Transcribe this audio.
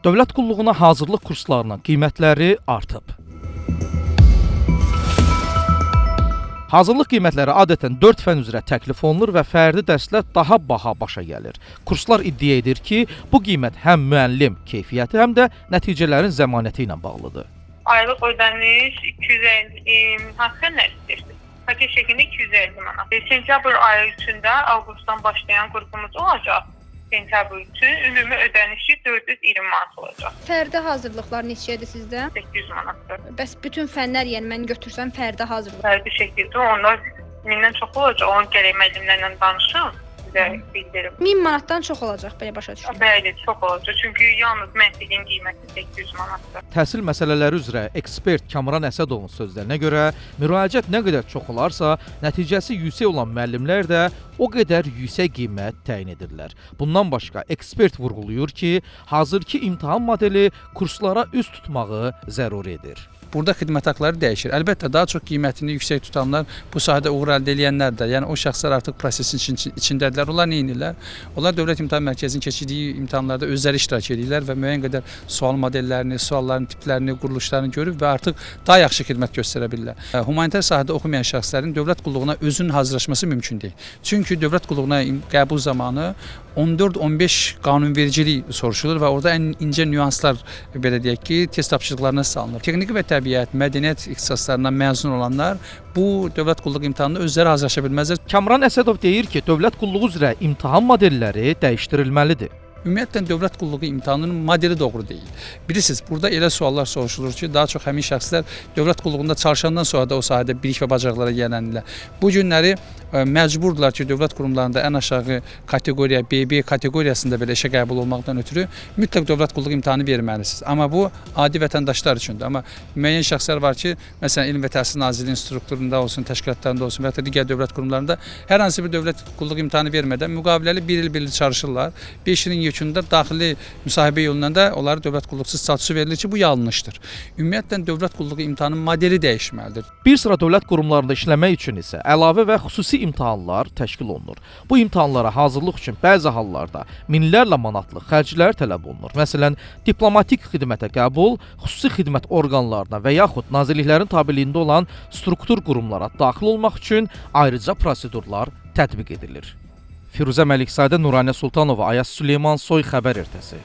Dövlət qulluğuna hazırlıq kurslarının qiymətləri artıb. Hazırlıq qiymətləri adətən 4 fən üzrə təklif olunur və fərdi dərslər daha baha başa gəlir. Kurslar iddia edir ki, bu qiymət həm müəllim keyfiyyəti, həm də nəticələrin zəmanəti ilə bağlıdır. Aylıq ödəniş 250, haqqı nə istəyirsiniz? Paket şəklində 250 manat. Sentyabr ayı üçündə avqustdan başlayan qrupumuz olacaq. Sentyabr üçün ümumi ödənişi 420 manat olacaq. Fərdi hazırlıqlar neçədir sizdə? 800 manatdır. Bəs bütün fənlər, yəni mən götürsəm fərdi hazırlıq. Fərdi şəkildə onlar 1000-dən çox olacaq. Onu gərək müəllimlərlə danışım. Bildirim. 1000 manatdan çox olacaq, belə başa düşürəm. Bəli, çox olacaq. Çünki yalnız məntiqin qiyməti 800 manatdır. Təhsil məsələləri üzrə ekspert Kamran Əsədovun sözlərinə görə, müraciət nə qədər çox olarsa, nəticəsi yüksək olan müəllimlər də o qədər yüksək qiymət təyin edirlər. Bundan başqa ekspert vurğulayır ki, hazırki imtahan modeli kurslara üst tutmağı zəruridir. Burada xidmət haqqları dəyişir. Əlbəttə, daha çox qiymətini yüksək tutanlar, bu sahədə uğur əldə edənlər də, yəni o şəxslər artıq prosesin içindədirlər. Onlar nə edirlər? Onlar Dövlət İmtahan Mərkəzinin keçirdiyi imtahanlarda özləri iştirak edirlər və müəyyən qədər sual modellərini, sualların tiplərini, quruluşlarını görüb və artıq daha yaxşı xidmət göstərə bilirlər. Humanitar sahədə oxumayan şəxslərin dövlət qulluğuna özünün hazırlaşması mümkün deyil. Çünki dövlət qulluğuna qəbul zamanı 14-15 qanunvericilik soruşulur və orada ən incə nüanslar, belə deyək ki, test tapşırıqlarına salınır. Texniki və təbiət, mədəniyyət ixtisaslarından məzun olanlar bu dövlət qulluq imtahanına özləri hazırlaşa bilməzlər. Kamran Əsədov deyir ki, dövlət qulluğu üzrə imtahan modelləri dəyişdirilməlidir. Ümumiyyətlə, dövlət qulluğu imtahanının modeli doğru deyil. Bilirsiniz, burada elə suallar soruşulur ki, daha çox həmin şəxslər dövlət qulluğunda çalışandan sonra da o sahədə bilik və bacarıqlara yiyələnirlər. Bu günləri məcburdurlar ki, dövlət qurumlarında ən aşağı kateqoriya, BB kateqoriyasında belə işə qəbul olmaqdan ötürü mütləq dövlət qulluq imtahanı verməlisiniz. Amma bu, adi vətəndaşlar üçündür. Amma müəyyən şəxslər var ki, məsələn, Elm və Təhsil Nazirliyinin strukturunda olsun, təşkilatlarında olsun və ya da digər dövlət qurumlarında hər hansı bir dövlət qulluq imtahanı vermədən müqaviləli bir il çalışırlar. 5 ilin yekunda daxili müsahibə yolundan da onlara dövlət qulluqçu statusu verilir ki, bu yanlışdır. Ümumiyyətlə, dövlət qulluğu imtahanının modeli dəyişməlidir. Bir sıra dövlət qurumlarında işləmək üçün isə əlavə və xüsusi imtahanlar təşkil olunur. Bu imtahanlara hazırlıq üçün bəzi hallarda minlərlə manatlıq xərclər tələb olunur. Məsələn, diplomatik xidmətə qəbul, xüsusi xidmət orqanlarına və yaxud nazirliklərin tabeliyində olan struktur qurumlara daxil olmaq üçün ayrıca prosedurlar tətbiq edilir. Firuzə Məlikzadə, Nuranə Sultanova, Ayaz Süleyman Soy, Xəbər Ertəsi.